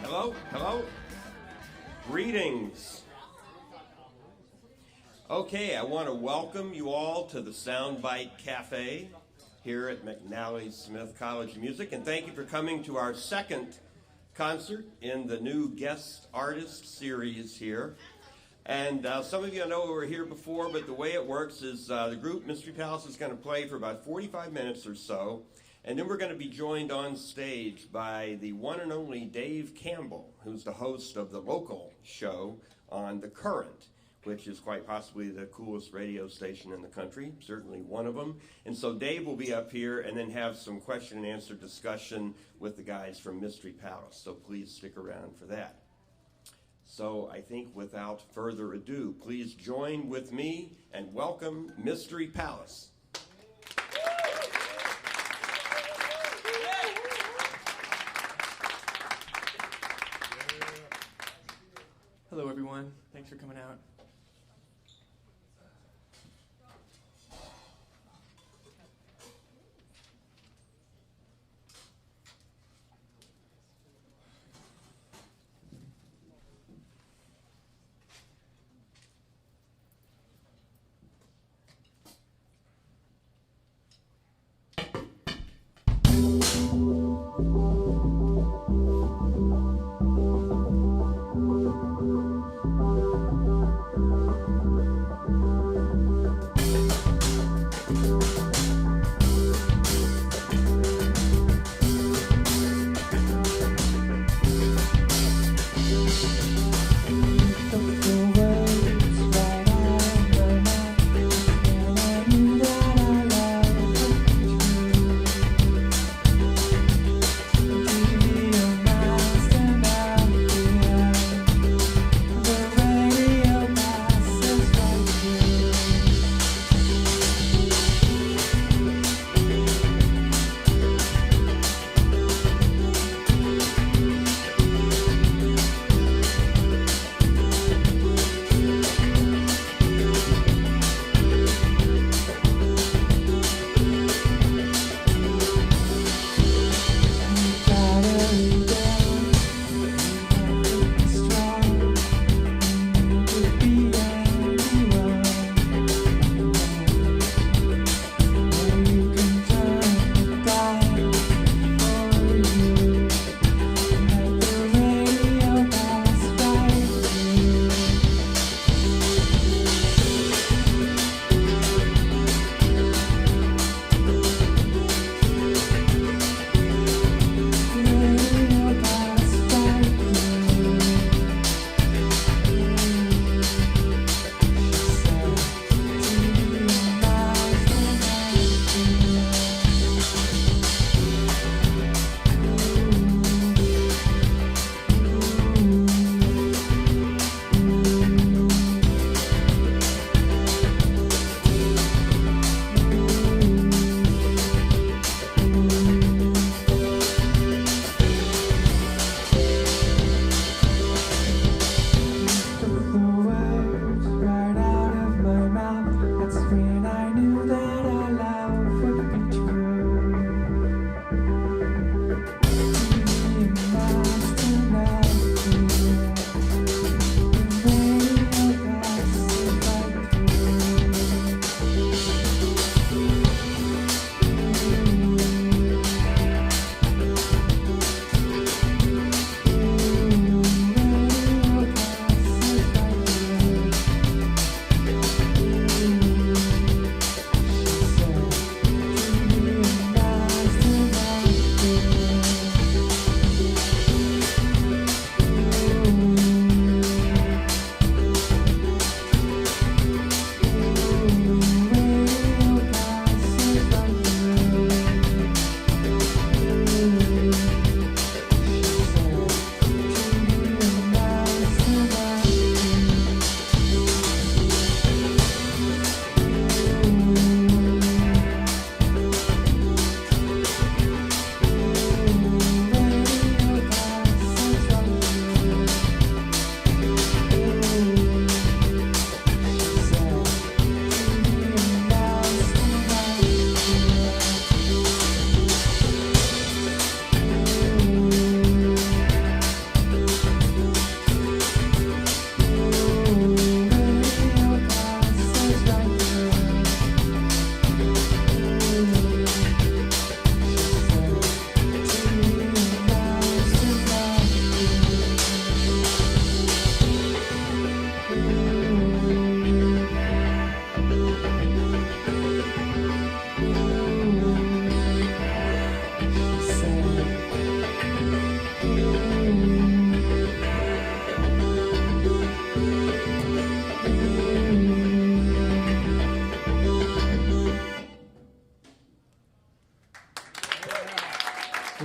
Hello, hello. Greetings. Okay, I want to welcome you all to the Soundbite Cafe here at McNally Smith College of Music, and thank you for coming to our second concert in the new guest artist series here. And some of you know were here before, but the way it works is the group Mystery Palace is going to play for about 45 minutes or so, and then we're going to be joined on stage by the one and only Dave Campbell, who's the host of the local show on The Current, which is quite possibly the coolest radio station in the country, certainly one of them. And so Dave will be up here and then have some question and answer discussion with the guys from Mystery Palace. So please stick around for that. So I think without further ado, please join with me and welcome Mystery Palace. Hello everyone, thanks for coming out.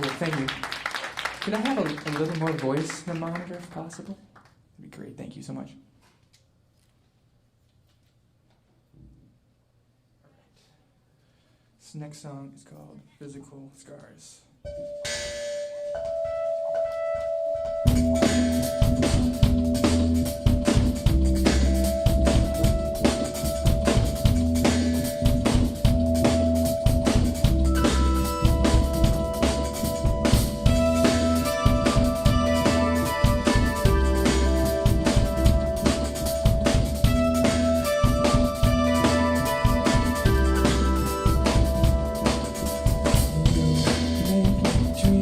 Cool, thank you. Could I have a little more voice in the monitor if possible? That'd be great, thank you so much. This next song is called Physical Scars. Dream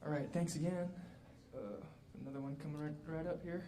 All right, thanks again. Another one coming right up here.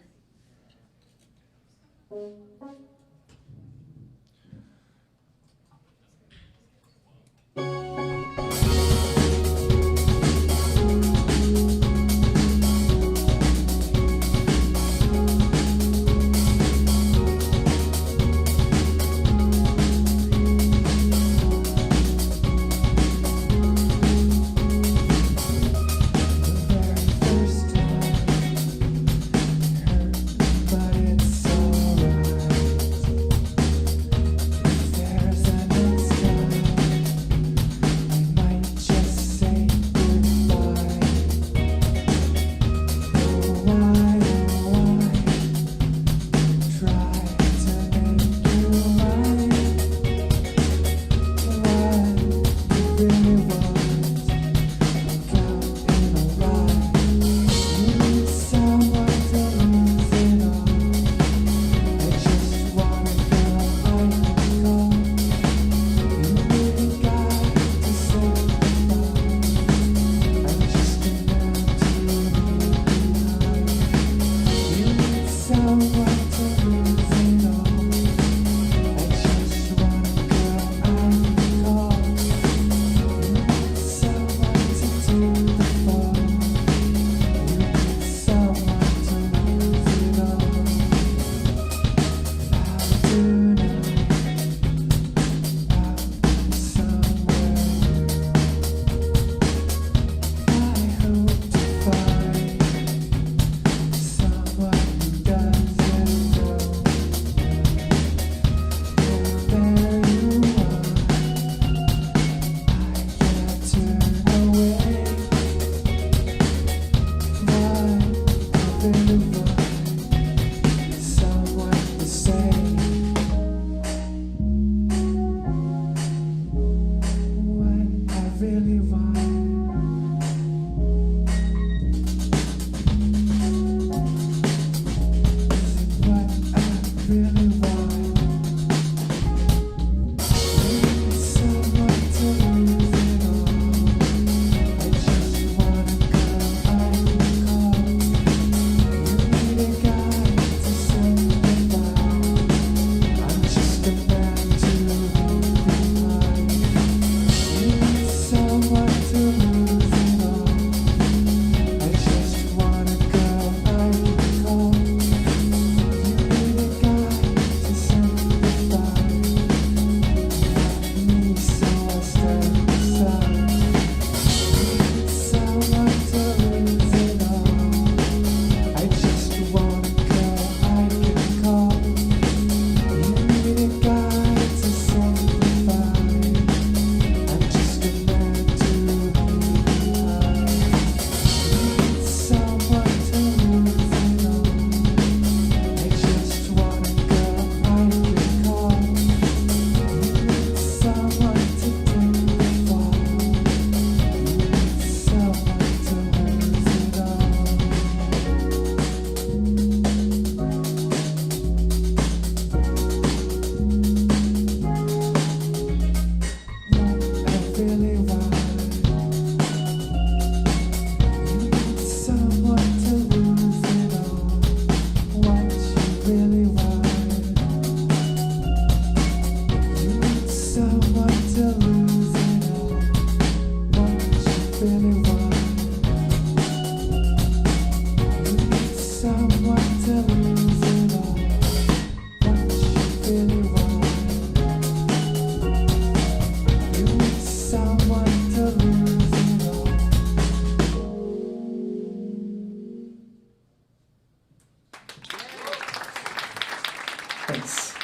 Thanks.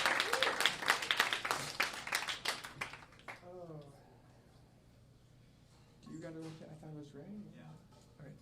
You got to look at, I thought it was ready. Yeah. All right.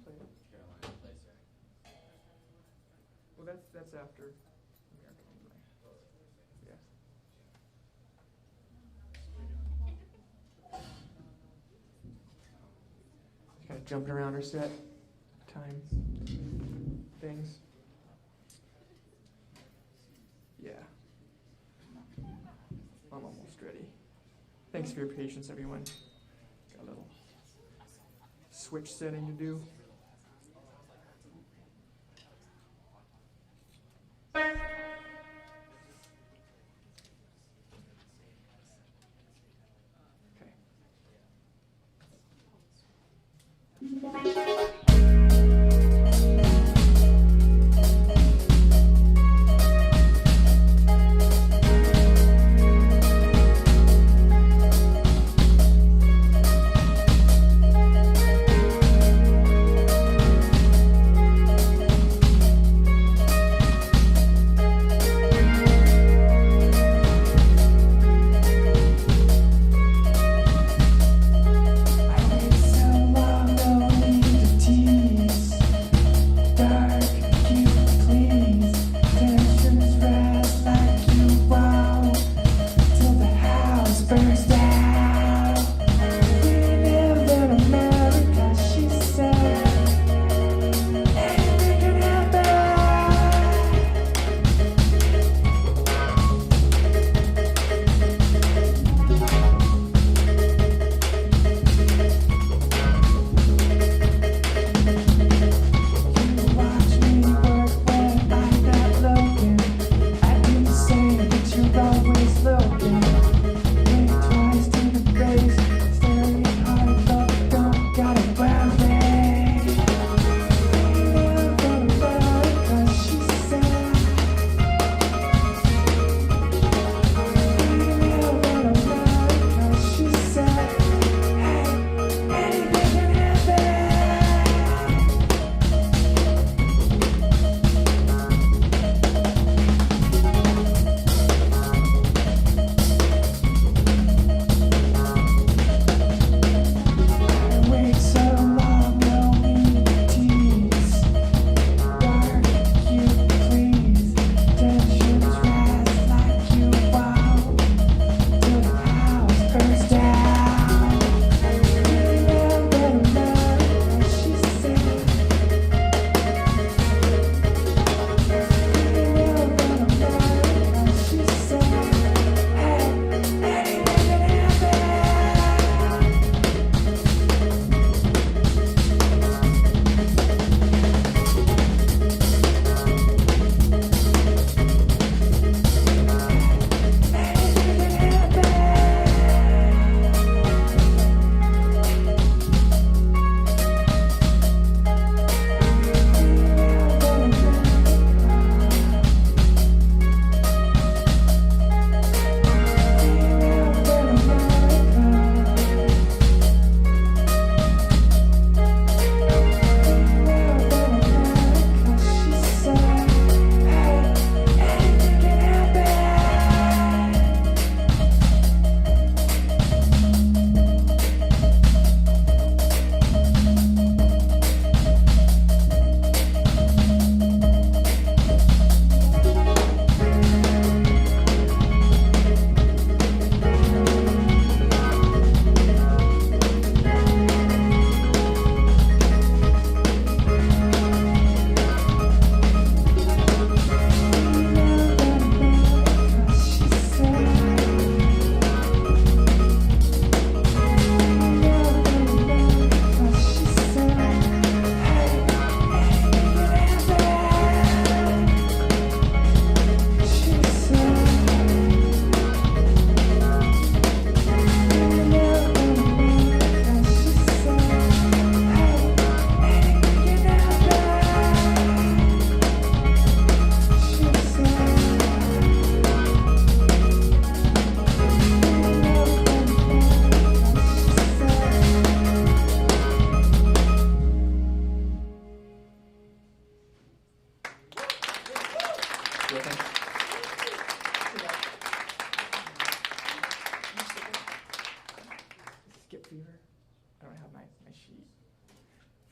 play it. Well, that's after American anyway. Yeah. Kind of jumping around our set time things. Yeah. I'm almost ready. Thanks for your patience, everyone. Got a little switch setting to do.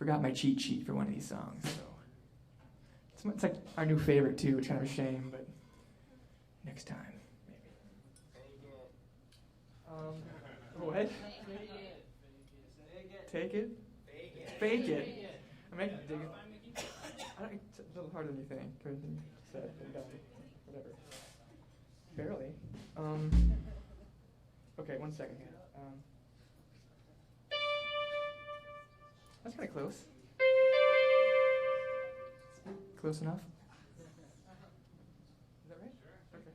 forgot my cheat sheet for one of these songs. So it's like our new favorite too, which is kind of a shame, but next time maybe. What? Take it? Fake it. I mean, I can dig it. It's a little harder than you think. Whatever. Barely. Okay, 1 second here. That's kind of close. Close enough? Is that right? Okay.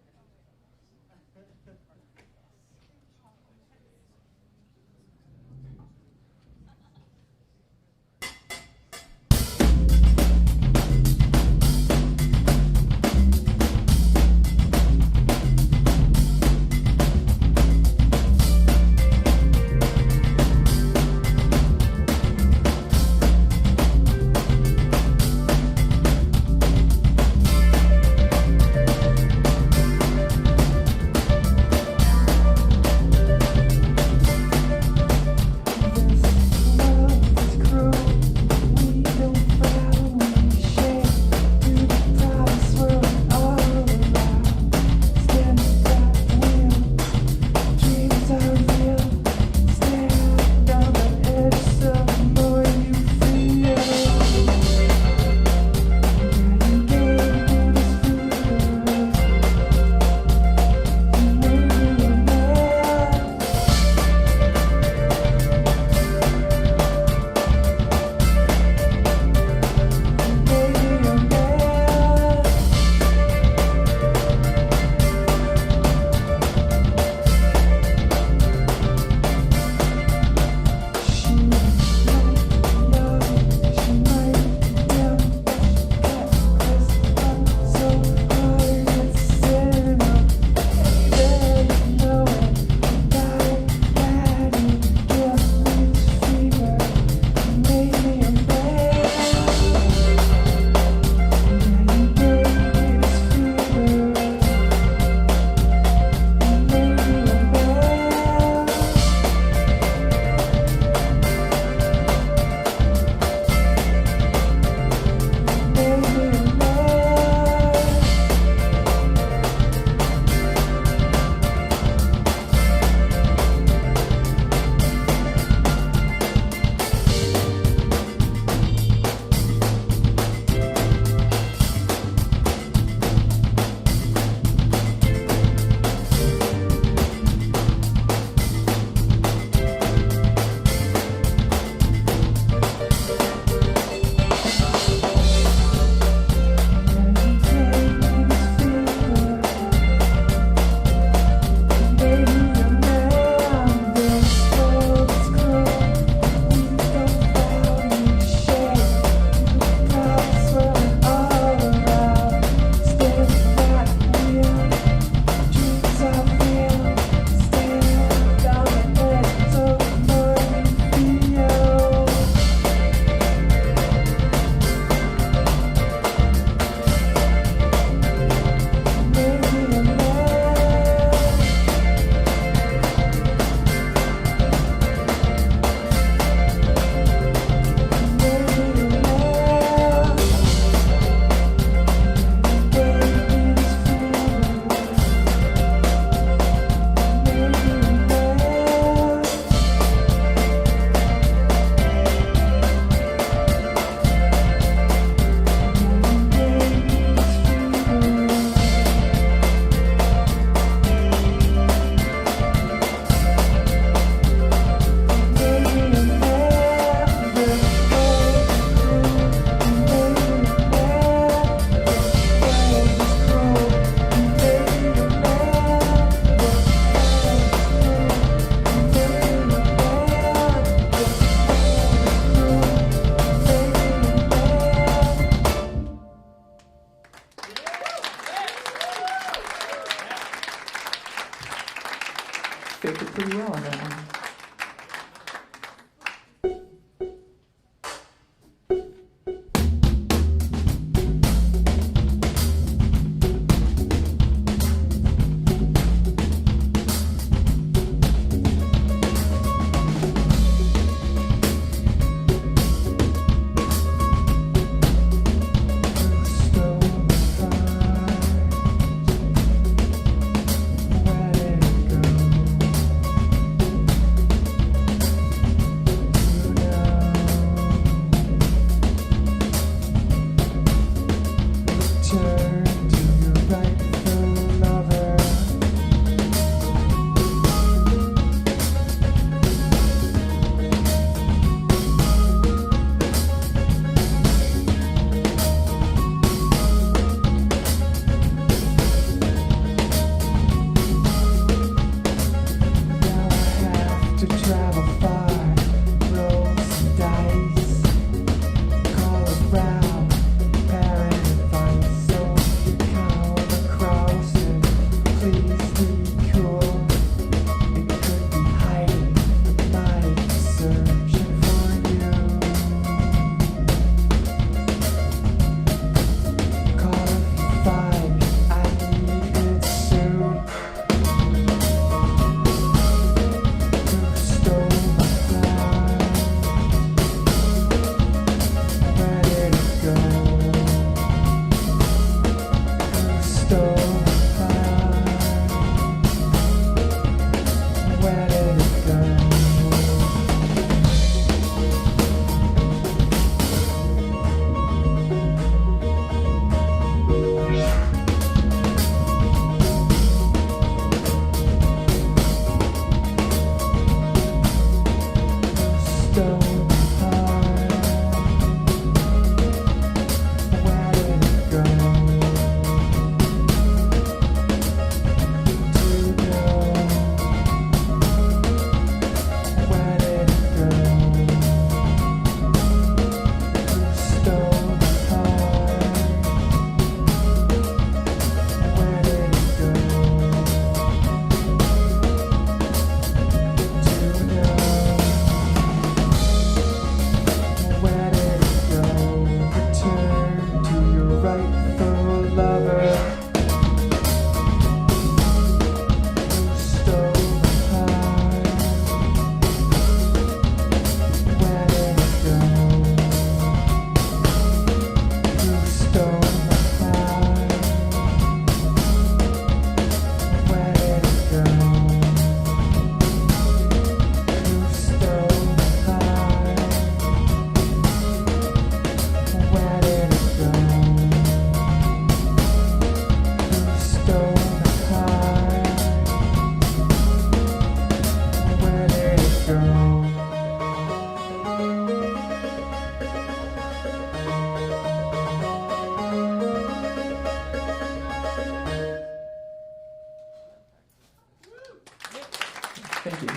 Thank you.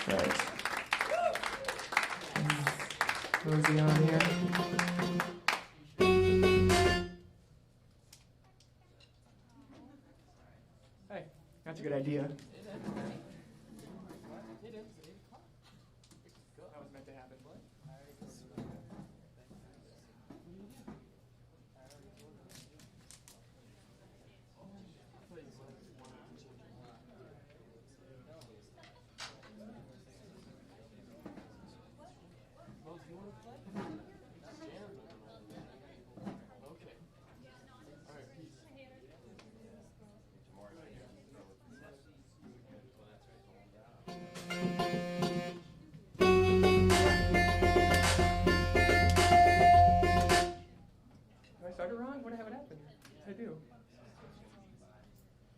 That's right. Who's he on here? Hey, that's a good idea. That was meant to happen. I started wrong? What happened? What did I do?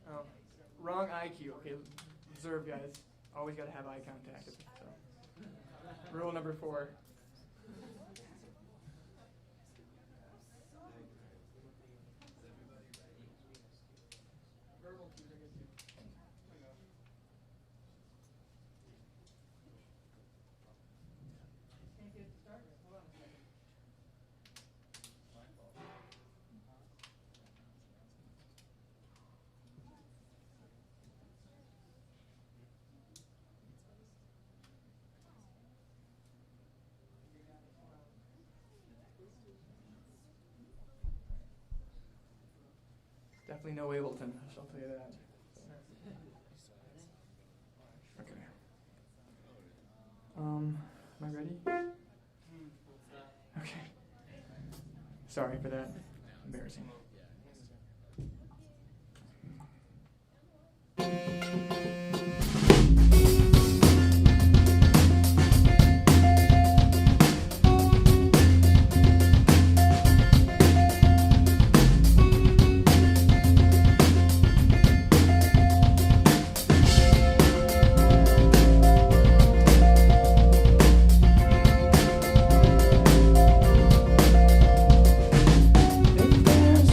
Oh, wrong IQ. Okay, observe, guys. Always got to have eye contact. So, rule number 4. Verbal cues are good too. Can't get started. Hold on a second. Definitely no Ableton, I'll tell you that. Okay. Am I ready? Okay. Sorry for that. Embarrassing. If there's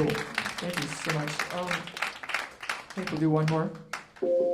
Cool. Thank you so much. I think we'll do one more. Cool.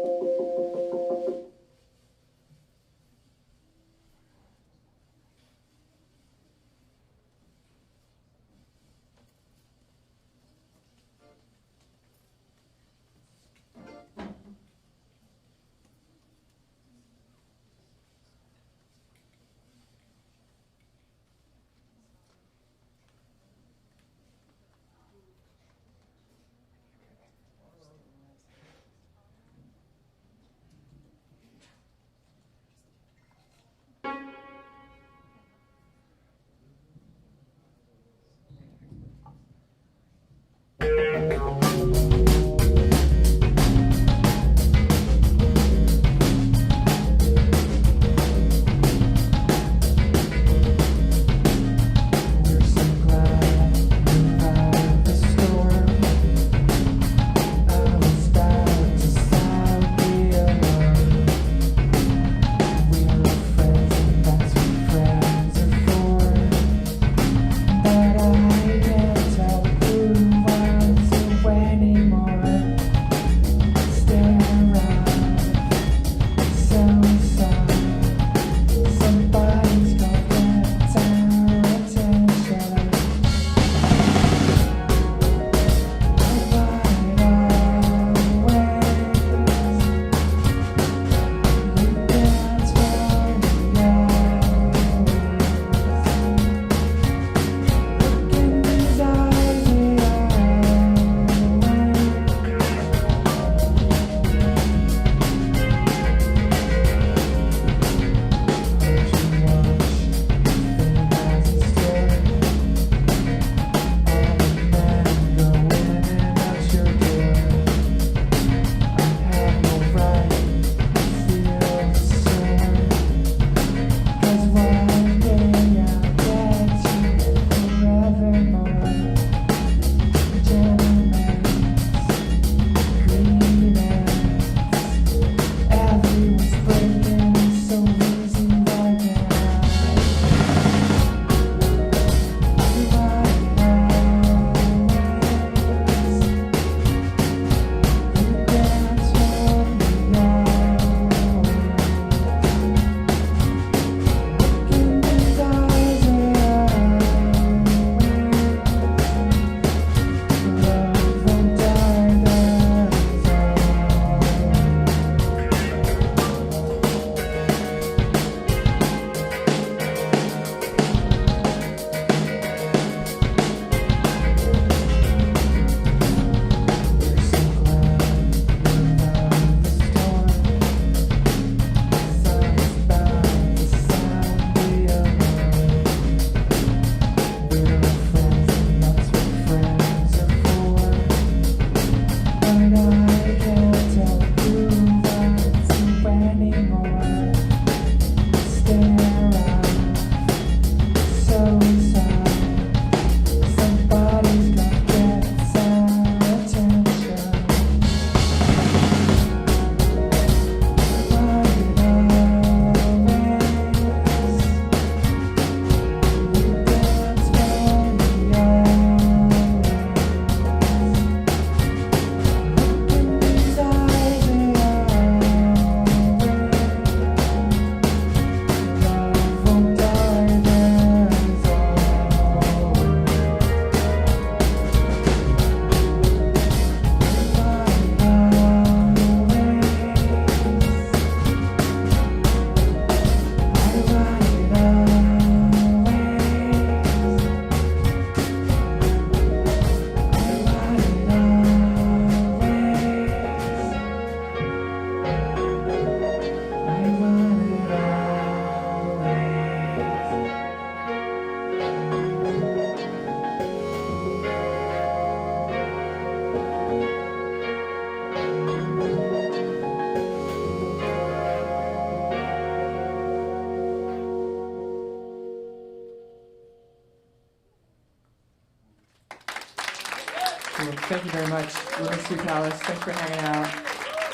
Thank you very much, Mr. Callis. Thanks for hanging out,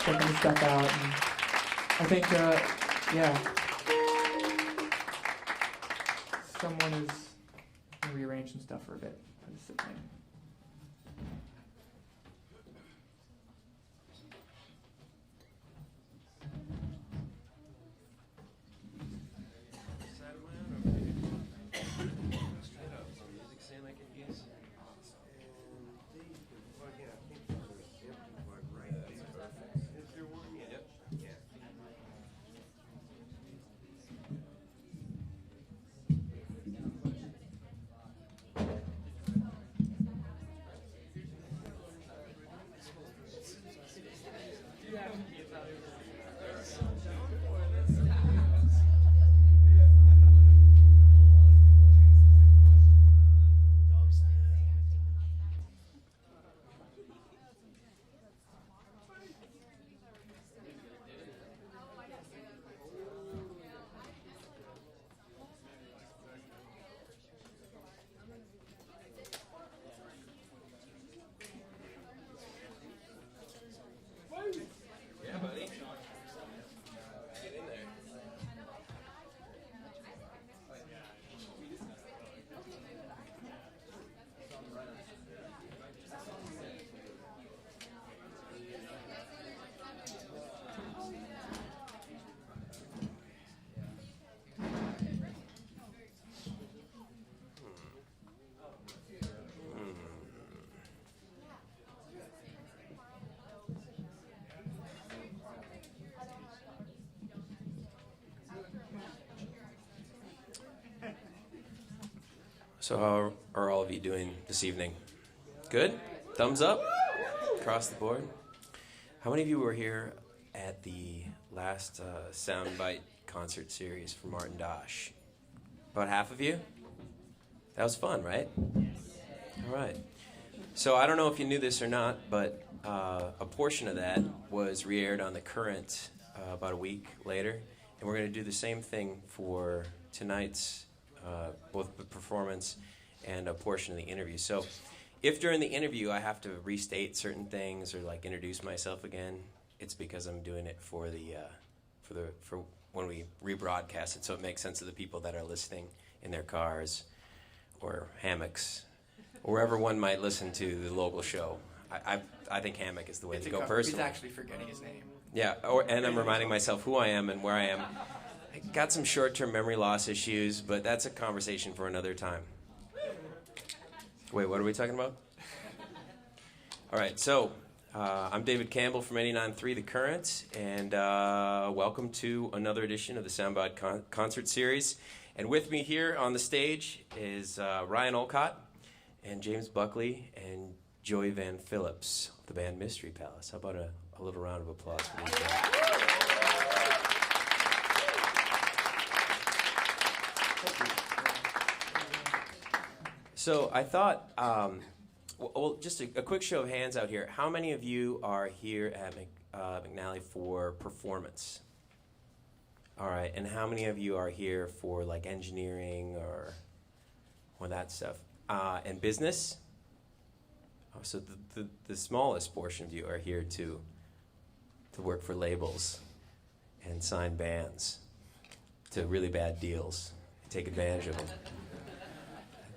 checking the stuff out. And I think, yeah, someone is going to rearrange some stuff for a bit for the sit thing. So how are all of you doing this evening? Good? Thumbs up? Across the board? How many of you were here at the last Soundbite concert series for Martin Dosh? About half of you? That was fun, right? All right. So I don't know if you knew this or not, but a portion of that was re-aired on The Current about a week later. And we're going to do the same thing for tonight's both the performance and a portion of the interview. So if during the interview I have to restate certain things or like introduce myself again, it's because I'm doing it for when we rebroadcast it, so it makes sense to the people that are listening in their cars or hammocks or wherever one might listen to the local show. I think hammock is the way to go personally. He's actually forgetting his name. Yeah, and I'm reminding myself who I am and where I am. I got some short-term memory loss issues, but that's a conversation for another time. Wait, what are we talking about? All right, so I'm David Campbell from 89.3 The Current, and welcome to another edition of the Soundbite Concert Series. And with me here on the stage is Ryan Olcott and James Buckley and Joey Van Phillips of the band Mystery Palace. How about a little round of applause for these guys? So I thought, well, just a quick show of hands out here. How many of you are here at McNally for performance? All right, and how many of you are here for like engineering or that stuff? And business? Oh, so the smallest portion of you are here to work for labels and sign bands to really bad deals, take advantage of them.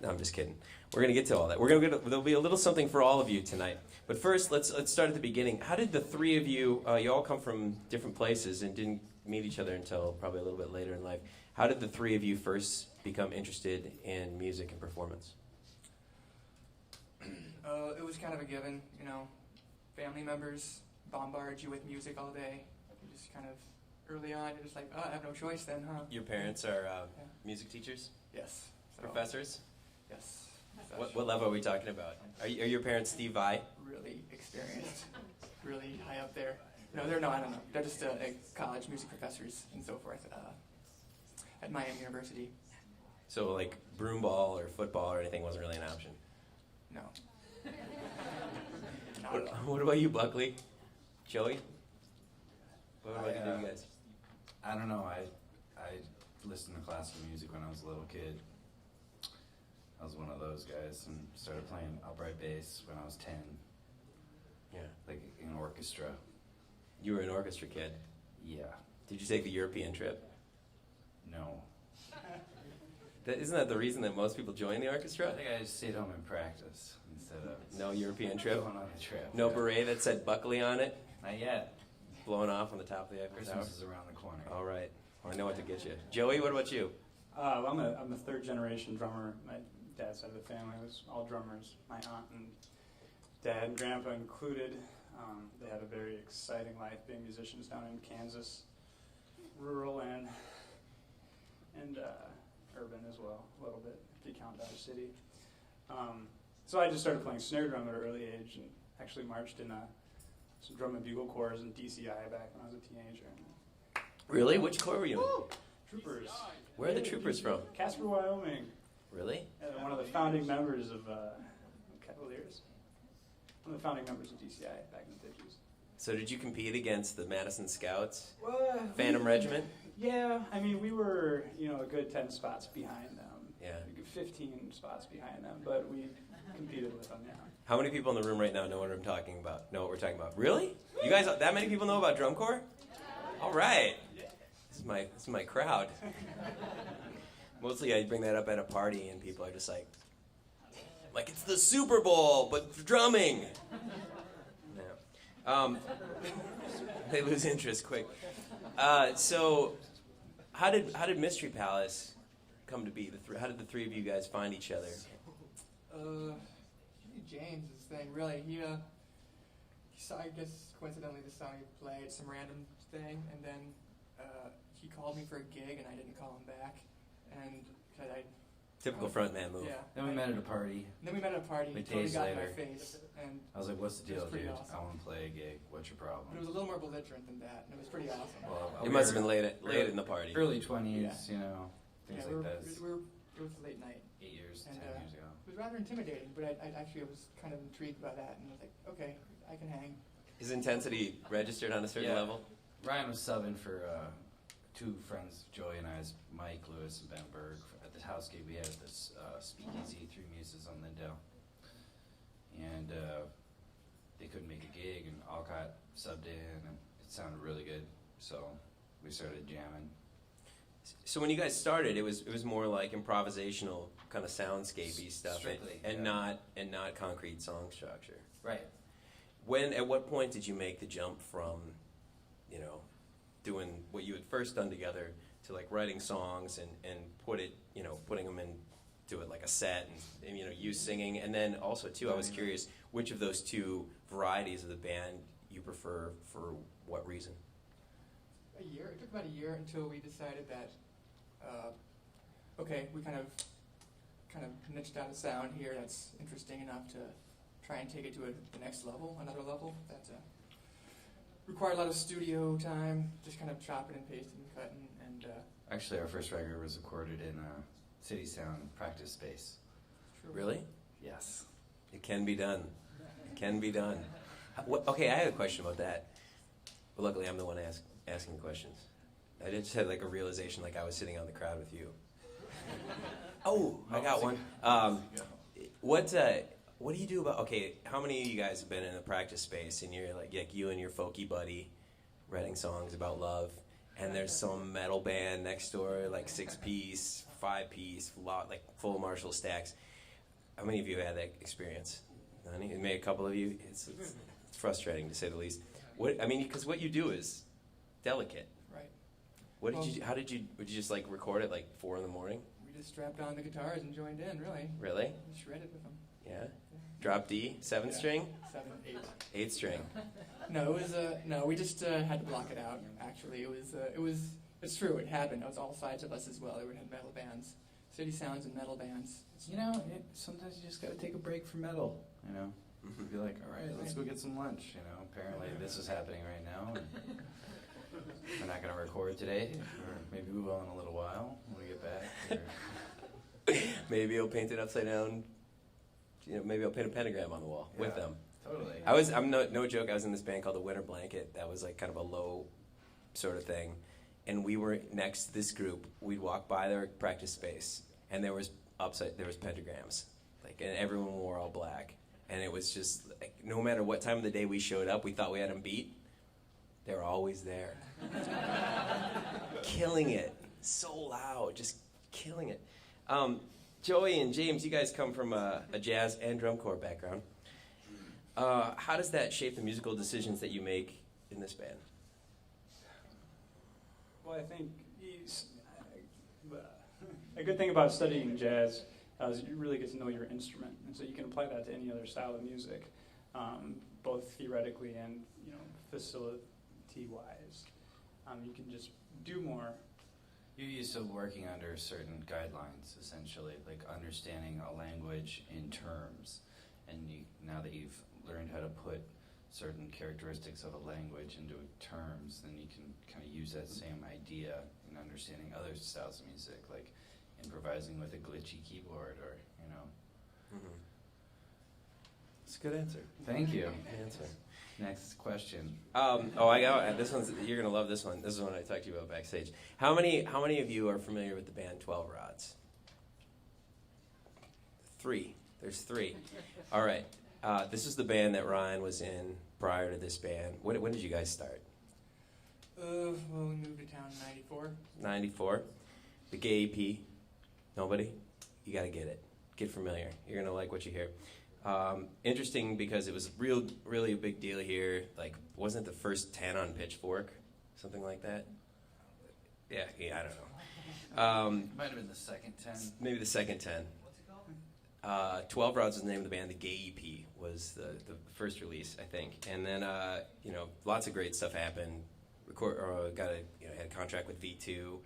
No, I'm just kidding. We're going to get to all that. There'll be a little something for all of you tonight. But first, let's start at the beginning. How did the three of you, you all come from different places and didn't meet each other until probably a little bit later in life. How did the three of you first become interested in music and performance? It was kind of a given, you know. Family members bombard you with music all day. You just kind of, early on, you're just like, oh, I have no choice then, huh? Your parents are music teachers? Yes. So, professors? Yes. What level are we talking about? Are your parents Steve Vai? Really experienced, really high up there. No, I don't know. They're just college music professors and so forth at Miami University. So like broomball or football or anything wasn't really an option? No. What about you, Buckley? Joey? What about you guys? I don't know. I listened to classical music when I was a little kid. I was one of those guys and started playing upright bass when I was 10. Yeah. Like in orchestra. You were an orchestra kid? Yeah. Did you take the European trip? No. Isn't that the reason that most people join the orchestra? I think I just stayed home and practiced instead of... No European trip? Going on a trip. No beret that said Buckley on it? Not yet. Blowing off on the top of the Eiffel Tower? Christmas is around the corner. All right. Well, I know what to get you. Joey, what about you? Well, I'm a third generation drummer. My dad's side of the family was all drummers. My aunt and dad and grandpa included. They had a very exciting life being musicians down in Kansas, rural and urban as well, a little bit, if you count Dodge City. So I just started playing snare drum at an early age and actually marched in some drum and bugle corps in DCI back when I was a teenager. Really? Which corps were you in? Troopers. Where are the troopers from? Casper, Wyoming. Really? One of the founding members of Cavaliers. One of the founding members of DCI back in the 50s. So did you compete against the Madison Scouts? Well, Phantom Regiment? Yeah, I mean, we were, a good 10 spots behind them. Yeah. 15 spots behind them, but we competed with them, yeah. How many people in the room right now know what I'm talking about? Know what we're talking about? Really? You guys, that many people know about drum corps? All right. This is my crowd. Mostly I bring that up at a party and people are just like it's the Super Bowl, but for drumming. No. They lose interest quick. So how did Mystery Palace come to be? How did the three of you guys find each other? James' thing, really. He saw, I guess, coincidentally, the song he played, some random thing, and then he called me for a gig, and I didn't call him back, and I Typical frontman move. Yeah. Then we met at a party. And then we met at a party. Like He totally days got in my later. face, and I was like, "What's the It was deal, pretty dude? awesome. I want to play a gig. What's your problem?" but it was a little more belligerent than that, and it was pretty awesome. Well, It must have been late in the party. early 20s, Yeah. you know, things yeah, like that. it was late night. 8 years, And, 10 years ago. It was rather intimidating, but I actually was kind of intrigued by that, and I was like, okay, I can hang. His intensity registered on a certain Yeah. level. Ryan was subbing for two friends, Joey and I's, Mike Lewis and Ben Berg, at the house gig we had at this Speakeasy, Three Muses on Lindale. And they couldn't make a gig, and Alcott subbed in, and it sounded really good. So we started jamming. So when you guys started, it was more like improvisational kind of soundscapey stuff, Strictly, and yeah. not concrete song structure. Right. At what point did you make the jump from, you know, doing what you had first done together to like writing songs and putting them into it like a set and you know, you singing, and then also too, I was curious which of those two varieties of the band you prefer for what reason? A year. It took about a year until we decided that, okay, we kind of niched out a sound here that's interesting enough to try and take it to the next level, another level that required a lot of studio time, just kind of chopping and pasting and cutting, and Actually, our first record was recorded in City Sound practice space. true. Really? Yes. It can be done. It can be done. Okay, I had a question about that. But luckily, I'm the one asking the questions. I just had like a realization, like I was sitting on the crowd with you. Oh, I got one. What do you do about? Okay, how many of you guys have been in a practice space and you're like you and your folky buddy writing songs about love, and there's some metal band next door, like 6-piece, 5-piece, like full Marshall stacks. How many of you had that experience? None? Maybe a couple of you. It's frustrating to say the least. Because what you do is delicate. Right. What did you? How did you? Would you just like record it like 4 a.m? We just strapped on the guitars and joined in, really. Really? We shredded with them. Yeah. Drop D, 7th Yeah. string, 7, 8. 8th string. No, it was no. We just had to block it out. Actually, it was. It's true. It happened. It was all sides of us as well. There were metal bands, city sounds, and metal bands. You know, sometimes you just got to take a break from metal, you know? Be like, all right, let's go get some lunch, you know? Apparently this is happening right now. And we're not going to record today, or maybe we will in a little while when we get back. Or, Maybe I'll paint it upside down. You know, maybe I'll paint a pentagram on the wall with Yeah. them. totally. I'm no joke. I was in this band called the Winter Blanket. That was like kind of a low sort of thing, and we were next to this group. We'd walk by their practice space, and there was pentagrams, like, and everyone wore all black, and it was just like no matter what time of the day we showed up, we thought we had them beat. They were always there, killing it, so loud, just killing it. Joey and James, you guys come from a jazz and drum corps background. How does that shape the musical decisions that you make in this band? Well, I think a good thing about studying jazz is you really get to know your instrument, and so you can apply that to any other style of music, both theoretically and facility-wise. You can just do more. You're used to working under certain guidelines, essentially, like understanding a language in terms. And now that you've learned how to put certain characteristics of a language into terms, then you can kind of use that same idea in understanding other styles of music, like improvising with a glitchy keyboard, or, you know. Mm-hmm. That's a good answer. Thank you. Good answer. Next question. I got this one's. You're gonna love this one. This is one I talked to you about backstage. How many of you are familiar with the band 12 Rods? 3. There's 3. All right. This is the band that Ryan was in prior to this band. When did you guys start? Well, we moved to town in '94. 94. The gay EP. Nobody? You gotta get it. Get familiar. You're gonna like what you hear. Interesting because it was really a big deal here. Like, wasn't it the first 10 on Pitchfork? Something like that? Yeah, I don't know. Might have been the second 10. Maybe the second 10. 12 Rods was the name of the band. The Gay EP was the first release, I think. And then, lots of great stuff happened. Had a contract with V2.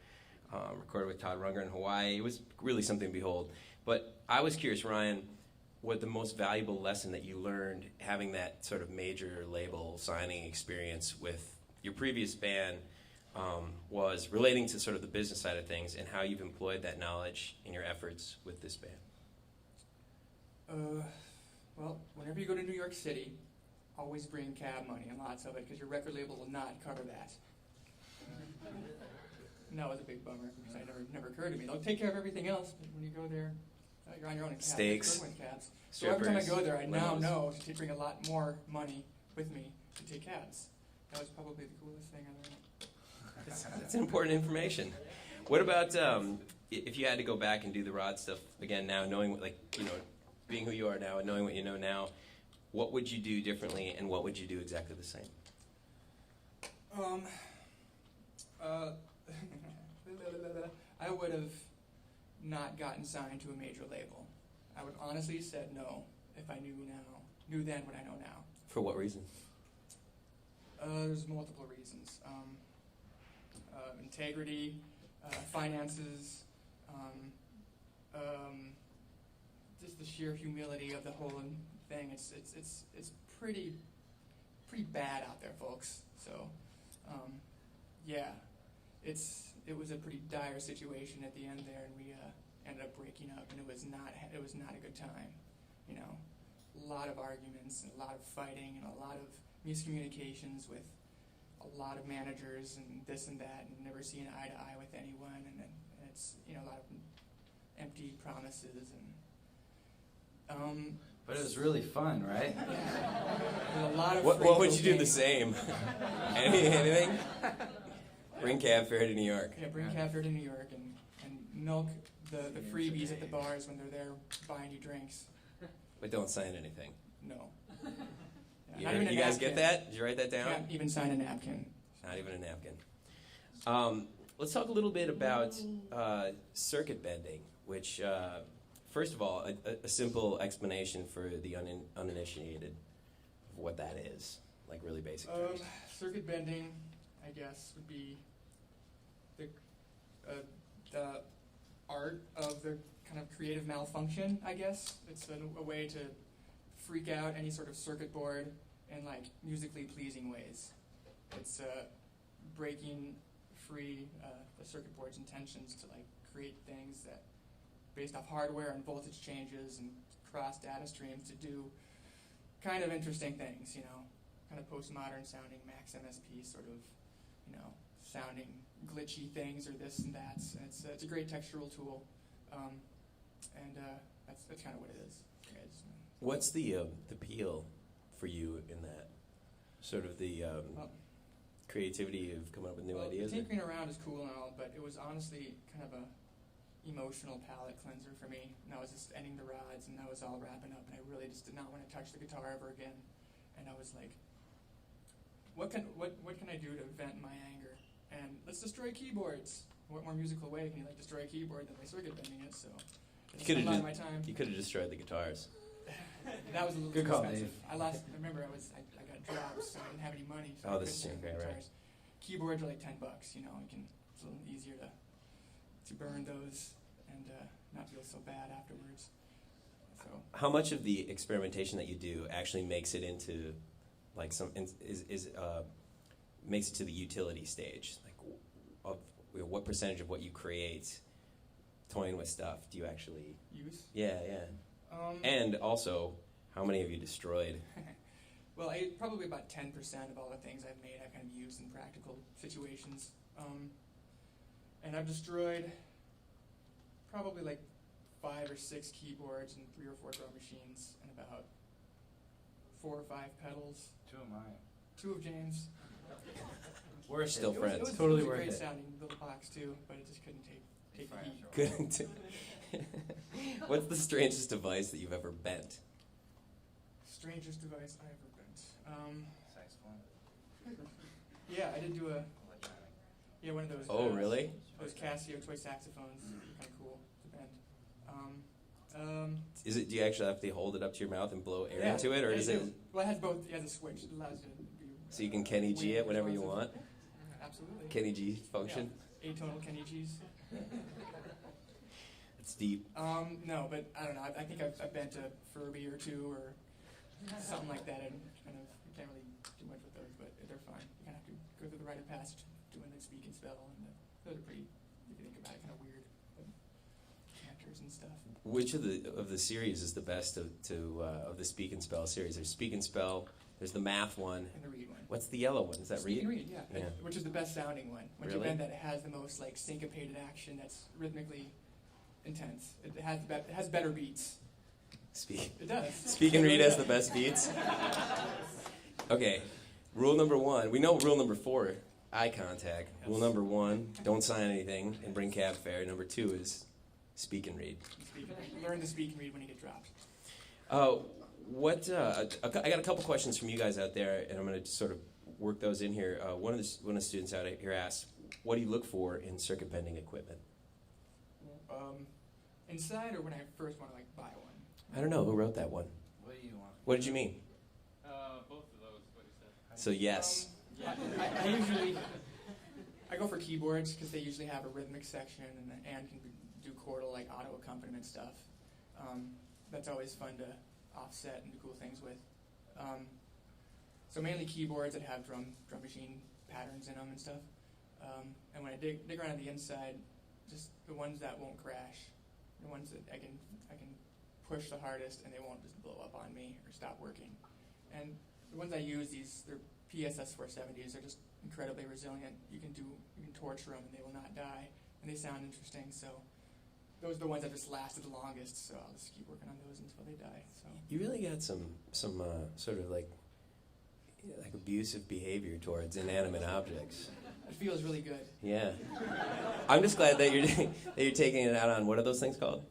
recorded with Todd Runger in Hawaii. It was really something to behold. But I was curious, Ryan, what the most valuable lesson that you learned having that sort of major label signing experience with your previous band was relating to sort of the business side of things and how you've employed that knowledge in your efforts with this band. Well, whenever you go to New York City, always bring cab money and lots of it because your record label will not cover that. And that was a big bummer because it never occurred to me. They'll take care of everything else, but when you go there, you're on your own in cabs. Steaks, with cabs. So every time I go there, I now limos. know to bring a lot more money with me to take cabs. That was probably the coolest thing I learned. That's important information. What about if you had to go back and do the Rod stuff again now, knowing being who you are now and knowing what you know now, what would you do differently and what would you do exactly the same? I would have not gotten signed to a major label. I would honestly said no if I knew then what I know now. For what reason? There's multiple reasons. Integrity, finances, just the sheer humility of the whole thing. It's pretty bad out there, folks. So, it was a pretty dire situation at the end there, and we ended up breaking up, and it was not a good time. You know, a lot of arguments and a lot of fighting and a lot of miscommunications with a lot of managers and this and that, and never seeing eye to eye with anyone, and it's a lot of empty promises and. But it was really fun, right? Yeah. A lot of What would you do the same? Anything? Bring cab fare to New York. Yeah, bring cab fare to New York and milk the freebies at the bars when they're there buying you drinks. But don't sign anything. No. You, Not even a you guys napkin. get that? Did you write that down? Can't even sign a napkin. Not even a napkin. Let's talk a little bit about circuit bending, which, first of all, a simple explanation for the uninitiated of what that is, like really basic terms. Circuit bending, I guess, would be the art of the kind of creative malfunction, I guess. It's a way to freak out any sort of circuit board in like musically pleasing ways. It's breaking free the circuit board's intentions to like create things that based off hardware and voltage changes and cross data streams to do kind of interesting things, kind of postmodern sounding Max MSP sort of, sounding glitchy things or this and that. And it's a great textural tool, and that's kind of what it is. What's the appeal for you in that? Sort of the creativity of coming up with new ideas? Tinkering around is cool and all, but it was honestly kind of a emotional palate cleanser for me. And I was just ending the rods, and I was all wrapping up, and I really just did not want to touch the guitar ever again. And I was like, what can I do to vent my anger? And let's destroy keyboards. What more musical way can you destroy a keyboard than by circuit bending it? So I spent a lot of my time. You could have destroyed the guitars. That was a little Good too call, expensive. Dave. I remember I got jobs, so I didn't have any money. So I This is couldn't get okay, right. guitars. Keyboards are like $10. It's a little easier to burn those and not feel so bad afterwards. So How much of the experimentation that you do actually makes it into, like makes it to the utility stage? Like, what percentage of what you create, toying with stuff, do you actually use? Yeah. And also, how many have you destroyed? Well, probably about 10% of all the things I've made I've kind of used in practical situations. And I've destroyed probably like 5 or 6 keyboards and 3 or 4 drum machines and about 4 or 5 pedals. 2 of mine. 2 of James. We're still It friends. was Totally a worth great it. sounding little box too, but it just couldn't take the heat. Couldn't. What's the strangest device that you've ever bent? Strangest device I ever bent. Saxophone. Yeah, I did do Electronic. one of those. Oh, really? Those Casio toy saxophones. Kind of cool to bend. Do you actually have to hold it up to your mouth and blow air Yeah, into it, or is it Well, it has both. It has a switch. It allows you to be. so you can Kenny G it whenever you want? Absolutely. Kenny G function. Yeah. Atonal Kenny G's. It's deep. No, but I don't know. I think I've been to Furby or two or something like that, and kind of you can't really do much with those, but they're fun. You kind of have to go through the rite of passage doing the speak and spell, and those are pretty, if you think about it, kind of weird chanters and stuff. Which of the series is the best of the speak and spell series? There's speak and spell. There's the math one. And the read one. What's the yellow one? Is that Speak read? and read, yeah. Yeah. Which is the best sounding one. Once Really? you bend that, it has the most like syncopated action that's rhythmically intense. It has better beats. Speak. It does. Speak and read has the best beats. Okay. Rule number 1. We know rule number 4, eye contact. Yes. Rule number 1, don't sign anything and bring cab fare. Number 2 is speak and read. Learn to speak and read when you get dropped. I got a couple questions from you guys out there, and I'm going to sort of work those in here. One of the students out here asked, "What do you look for in circuit bending equipment?" Inside or when I first want to like buy one? I don't know who wrote that one. What do you want? What did you mean? Both of those, what he said. So yes. I go for keyboards because they usually have a rhythmic section and can do chordal like auto accompaniment stuff. That's always fun to offset and do cool things with. So mainly keyboards that have drum machine patterns in them and stuff. And when I dig around on the inside, just the ones that won't crash, the ones that I can push the hardest and they won't just blow up on me or stop working. And the ones I use, they're PSS 470s. They're just incredibly resilient. You can torture them and they will not die, and they sound interesting. So those are the ones that just lasted the longest. So I'll just keep working on those until they die. So You really got some sort of like abusive behavior towards inanimate objects. it feels really good. Yeah. I'm just glad that you're taking it out on, what are those things called?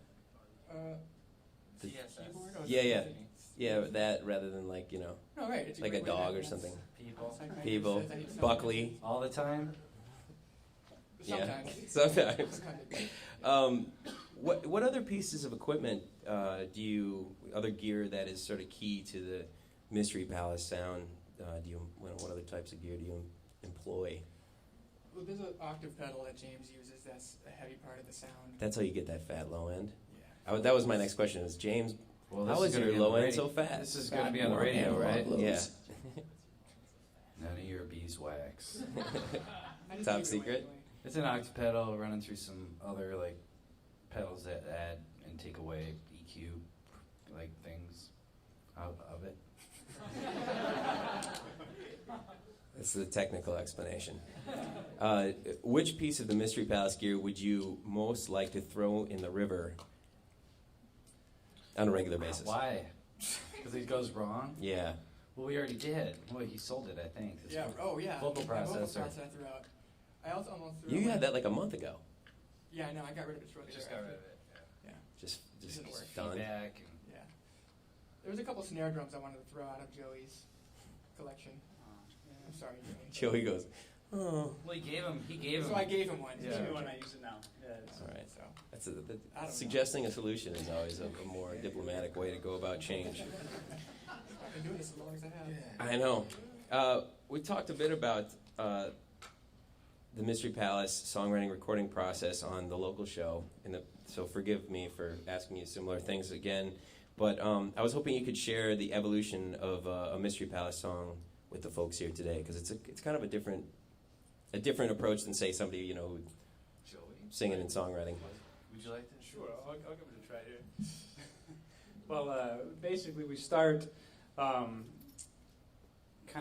Keyboard? Oh, Yeah, yeah. it's- Yeah, that rather than like, No, right. It's like a great way to dog or have something. People. People. Buckley. All the time? Sometimes. Yeah. Sometimes. Sometimes. What other pieces of equipment other gear that is sort of key to the Mystery Palace sound, what other types of gear do you employ? Well, there's an octave pedal that James uses. That's a heavy part of the sound. That's how you get that fat low end? Yeah. That was my next question, is James, Well, how is your low end so fat? This is going to be on the radio, right? Yeah. None of your beeswax. I just Top leave it secret? away. It's an octave pedal running through some other like pedals that add and take away EQ like things out of it. That's the technical explanation. Which piece of the Mystery Palace gear would you most like to throw in the river on a regular basis? Why? Because it goes wrong? Yeah. Well, we already did. Well, he sold it, I think. His Yeah. Oh, yeah. Vocal Yeah, vocal processor. processor throughout. I also almost threw You away- had that like a month ago. Yeah, no, I got rid of it shortly Just got rid thereafter. of it. Yeah. Just Didn't work. done. Feedback. Yeah. There was a couple snare drums I wanted to throw out of Joey's collection. I'm sorry, Joey. Joey goes, oh. Well, he gave him. So I gave him one. Yeah. Give me one, I use it now. Yeah, it's, All right. So That's I don't suggesting a solution is always a more diplomatic way to go about change. I've been doing this as long as I have. I know. We talked a bit about the Mystery Palace songwriting recording process on the local show, so forgive me for asking you similar things again. But I was hoping you could share the evolution of a Mystery Palace song with the folks here today, because it's kind of a different approach than, say, somebody who Joey? singing and songwriting. Would you like to? Sure, I'll give it a try here. Well, basically we start kind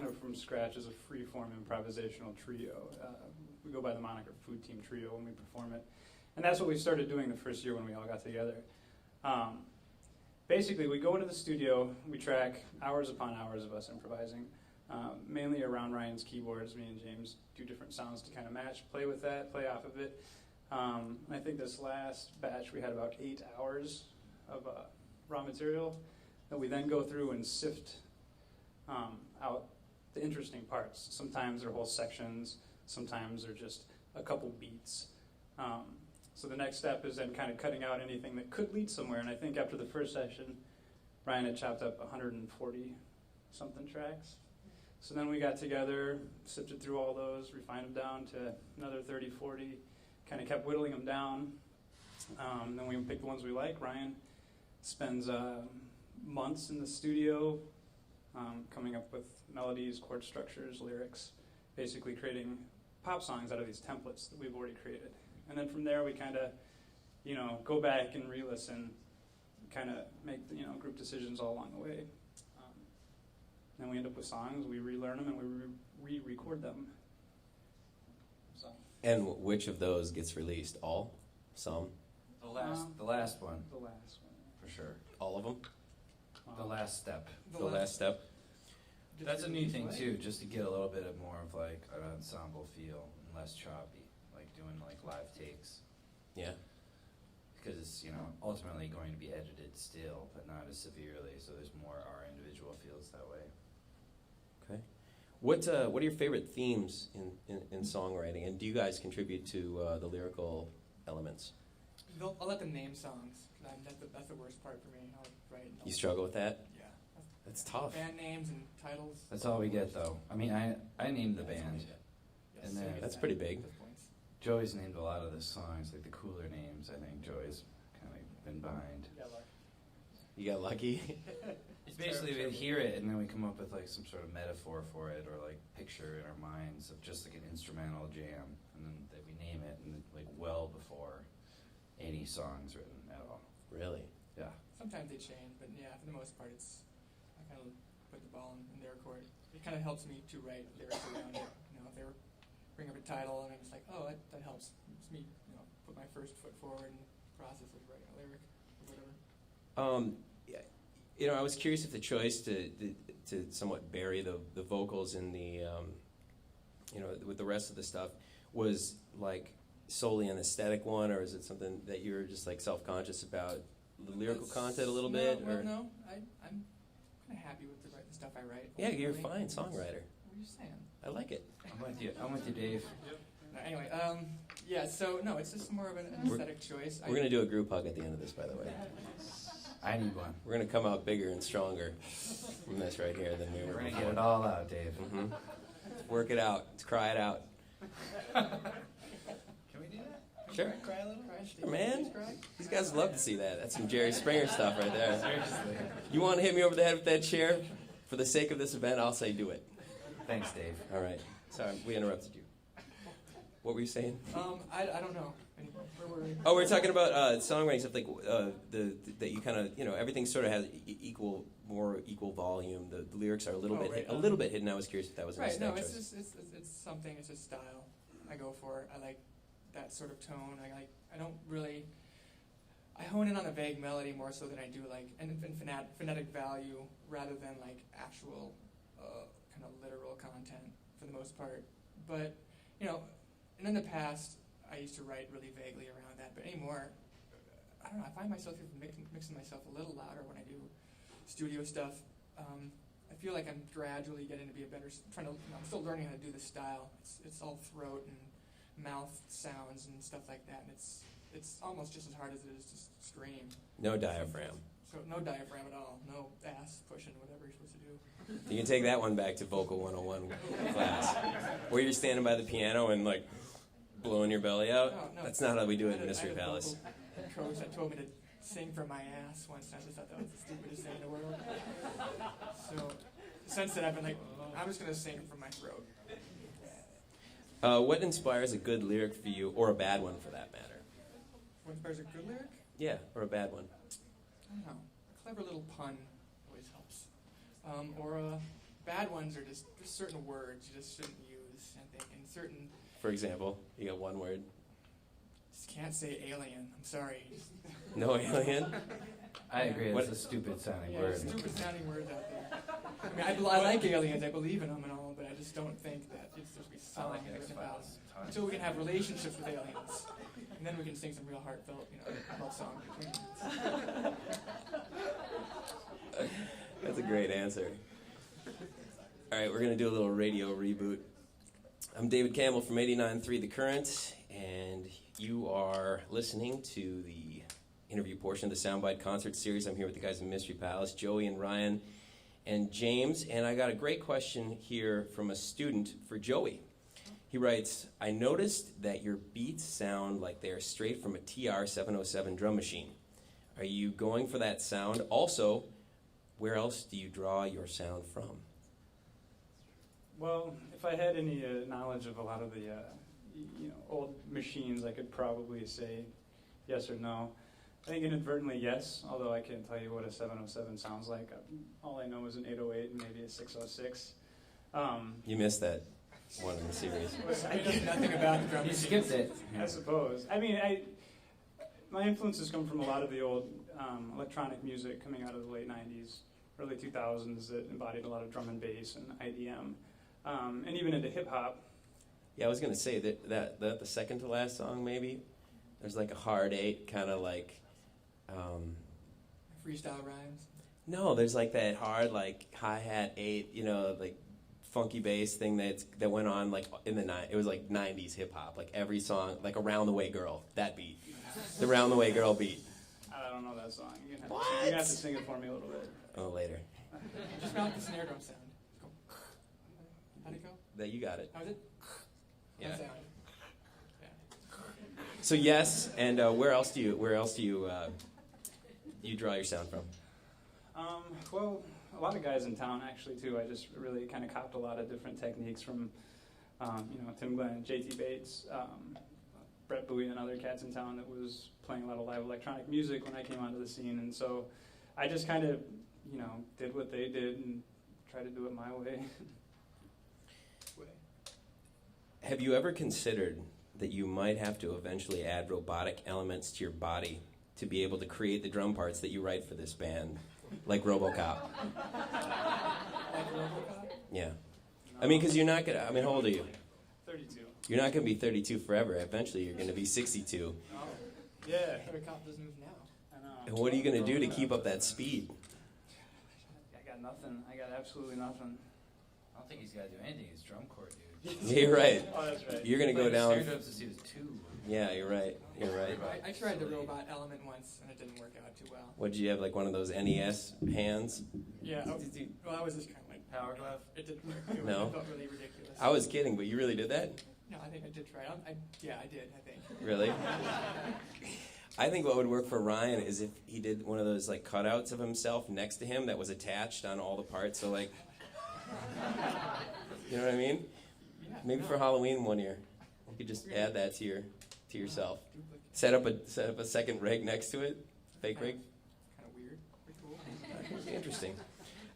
of from scratch as a free-form improvisational trio. We go by the moniker Food Team Trio when we perform it. And that's what we started doing the first year when we all got together. Basically, we go into the studio, we track hours upon hours of us improvising, mainly around Ryan's keyboards. Me and James do different sounds to kind of match, play with that, play off of it. I think this last batch we had about 8 hours of raw material that we then go through and sift out the interesting parts. Sometimes they're whole sections, sometimes they're just a couple beats. So the next step is then kind of cutting out anything that could lead somewhere. And I think after the first session, Ryan had chopped up 140 something tracks. So then we got together, sifted through all those, refined them down to another 30, 40, kind of kept whittling them down. Then we picked the ones we like. Ryan spends months in the studio coming up with melodies, chord structures, lyrics, basically creating pop songs out of these templates that we've already created. And then from there we kind of, go back and re-listen, kind of make, group decisions all along the way. Then we end up with songs, we relearn them, and we re-record them. So. And which of those gets released? All? Some? The last one, The last one. for sure. All of them? The last step. The last step? That's a new thing too, just to get a little bit of more of like an ensemble feel and less choppy, like doing like live takes. Yeah. Because it's, ultimately going to be edited still, but not as severely, so there's more our individual feels that way. Okay. What are your favorite themes in songwriting, and do you guys contribute to the lyrical elements? I'll let them name songs. That's the worst part for me. I'll write. You struggle with that? Yeah. That's tough. Band names and titles. That's all we get though. I mean, I named the band. Yes, And then- That's pretty big. Joey's named a lot of the songs, like the cooler names. I think Joey's kind of been behind. You got lucky? It's basically we hear it and then we come up with like some sort of metaphor for it or like picture in our minds of just like an instrumental jam, and then that we name it and like well before any songs written at all. Really? Yeah. Sometimes they change, but yeah, for the most part, I kind of put the ball in their court. It kind of helps me to write lyrics around it. If they bring up a title and I'm just like, oh, that helps. It's me, put my first foot forward in the process of writing a lyric or whatever. I was curious if the choice to somewhat bury the vocals in the, with the rest of the stuff was like solely an aesthetic one, or is it something that you're just like self-conscious about the lyrical content a little bit? Or? No, I'm kind of happy with the stuff I write. Yeah, you're a ultimately. fine songwriter. What are you saying? I like it. I'm with you, Dave. No, anyway, so no, it's just more of an aesthetic choice. We're going to do a group hug at the end of this, by the way. I need one. We're going to come out bigger and stronger from this right here than we We're were gonna before. get it all out, Dave. Mm-hmm. Work it out. Let's cry it out. Can we do that? Sure. Cry a little? Sure, man. These guys love to see that. That's some Jerry Springer stuff right there. Seriously. You want to hit me over the head with that chair? For the sake of this event, I'll say do it. Thanks, Dave. All right. Sorry, we interrupted you. What were you saying? I don't know. Where were we? Oh, we're talking about songwriting stuff, like that you kind of, everything sort of has more equal volume. The lyrics are a little bit hidden. I was curious if that was an Right. aesthetic No, choice. it's something. It's a style I go for. I like that sort of tone. I don't really. I hone in on a vague melody more so than I do and phonetic value rather than actual kind of literal content for the most part. But and in the past I used to write really vaguely around that. But anymore, I don't know. I find myself mixing myself a little louder when I do studio stuff. I feel like I'm gradually getting to be a better. I'm still learning how to do the style. It's all throat and mouth sounds and stuff like that, and it's almost just as hard as it is to scream. No diaphragm. So no diaphragm at all. No ass pushing, whatever you're supposed to do. You can take that one back to Vocal 101 class, where you're standing by the piano and blowing your belly out. No. That's not how we do it in I Mystery had a Palace. vocal coach that told me to sing from my ass once, and I just thought that was the stupidest thing in the world. So since then I've been I'm just going to sing from my throat. What inspires a good lyric for you, or a bad one for that matter? What inspires a good lyric? Yeah, or a bad one. I don't know. A clever little pun always helps. Bad ones are just certain words you just shouldn't use, I think. And certain... For example, you got one word. Just can't say alien. I'm sorry. No alien? I agree. What- It's a stupid sounding Yeah, word. stupid sounding words out there. I mean, I like aliens. I believe in them and all, but I just don't think that it's supposed to be I song like written about. X-Files. Until we can have relationships with aliens. And then we can sing some real heartfelt, love song between them. That's a great answer. All right, we're going to do a little radio reboot. I'm David Campbell from 89.3 The Current, and you are listening to the interview portion of the Soundbite Concert Series. I'm here with the guys in Mystery Palace, Joey and Ryan and James, and I got a great question here from a student for Joey. He writes, I noticed that your beats sound like they're straight from a TR-707 drum machine. Are you going for that sound? Also, where else do you draw your sound from? Well, if I had any knowledge of a lot of the old machines, I could probably say yes or no. I think inadvertently yes, although I can't tell you what a 707 sounds like. All I know is an 808 and maybe a 606. You missed that one in the series. I know nothing about the drum You machine. skipped it. I suppose. I mean, my influences come from a lot of the old electronic music coming out of the late 90s, early 2000s that embodied a lot of drum and bass and IDM, and even into hip-hop. Yeah, I was going to say that the second to last song, maybe, there's like a hard 8, kind of like... Freestyle rhymes. No, there's like that hard, like, hi-hat 8, like, funky bass thing that went on, like, it was like 90s hip-hop, like every song, like Around the Way Girl, that beat. The Round the Way Girl beat. I don't know that song. You're What? going to have to sing it for me a little bit. Oh, later. Just mount the snare drum sound. Go. How'd it go? That you got it. How was it? Yeah. That sound. So yes, and where else do you draw your sound from? Well, a lot of guys in town actually too. I just really kind of copped a lot of different techniques from, Tim Glenn, J.T. Bates, Brett Bowie, and other cats in town that was playing a lot of live electronic music when I came onto the scene, and so I just kind of, did what they did and tried to do it my way. Have you ever considered that you might have to eventually add robotic elements to your body to be able to create the drum parts that you write for this band, like RoboCop? Like Robocop? Yeah. I mean, because you're not going to, how old are you? 32. You're not going to be 32 forever. Eventually, you're going to be 62. Oh, yeah. Robocop doesn't move now. I know. And what are you going to do to keep up that speed? I got nothing. I got absolutely nothing. I don't think he's got to do anything. He's drum corps, dude. Yeah, you're right. Oh, that's right. You're going to go Playing down. snare drums since he was 2. Yeah, you're right. You're right. I tried the robot element once, and it didn't work out too well. What, did you have like one of those NES hands? Yeah. Well, I was just kind of like Power glove? It didn't work. It No. felt really ridiculous. I was kidding, but you really did that? No, I think I did try it. Yeah, I did. I think. Really? I think what would work for Ryan is if he did one of those like cutouts of himself next to him that was attached on all the parts. So like, you know what I mean? Yeah. Maybe no. for Halloween one year, you could just add that to yourself. Duplicate. Set up a second rig next to it, fake rig. Kind of weird. Pretty cool. That would be interesting.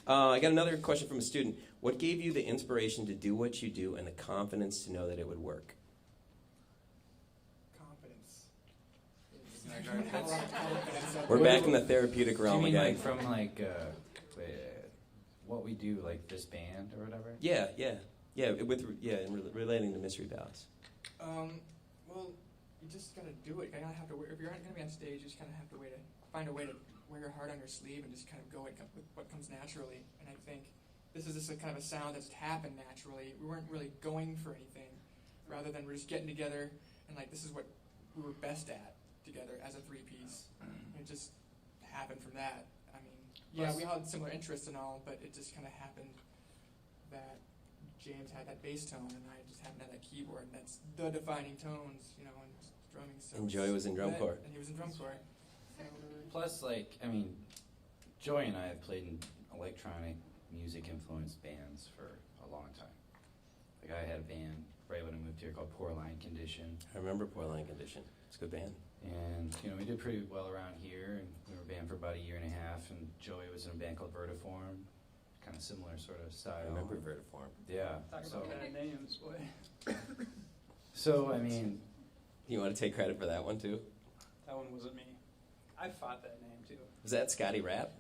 I got another question from a student. What gave you the inspiration to do what you do and the confidence to know that it would work? Confidence. I don't have a lot of confidence. We're back in the therapeutic Do you realm mean again. like from what we do, like this band or whatever? Yeah, and relating to Mystery Palace. Well, you just gotta do it. You gotta have to. If you're gonna be on stage, you just kind of have to find a way to wear your heart on your sleeve and just kind of go with what comes naturally. And I think this is just a kind of a sound that's happened naturally. We weren't really going for anything, rather than we're just getting together and like this is what we were best at together as a three-piece. It just happened from that. I mean, yeah, we all had similar interests and all, but it just kind of happened that James had that bass tone and I just happened to have that keyboard, and that's the defining tones, and drumming. So And Joey was in drum corps. and he was in drum corps. So, Plus, Joy and I have played in electronic music influenced bands for a long time. Like I had a band right when I moved here called Poor Line Condition. I remember Poor Line Condition. It's a good band. And, we did pretty well around here, and we were a band for about a year and a half, and Joey was in a band called Vertiform, kind of similar sort of style. I remember Vertiform. Yeah. Talk So, about bad names, boy. so, I mean, You want to take credit for that one too? That one wasn't me. I fought that name too. Was that Scotty Rap?